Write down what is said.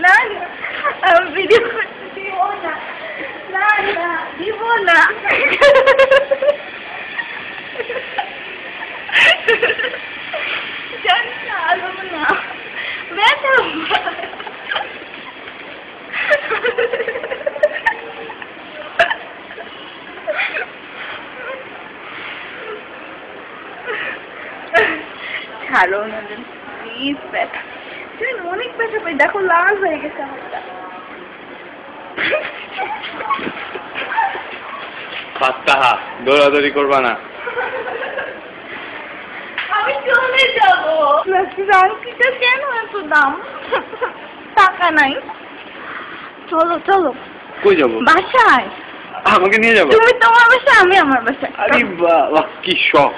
না না আমি ভিডিও করতে দিব না। না না দিব না। জানি না আলো না ব্যথা ছাড়ো না প্লিজ ব্যথা অনেক ব্যথা পাই দেখো লাল হয়ে গেছে আমারটা ফাত্তাহা দৌড়াদৌড়ি করবা না আমি চলে যাবো আংটিটা কেন এত দাম টাকা নাই চলো চলো কই যাবো বাসায় আমাকে নিয়ে যাবো তুমি তোমার বাসায় আমি আমার বাসায় আরে বাহ কি শখ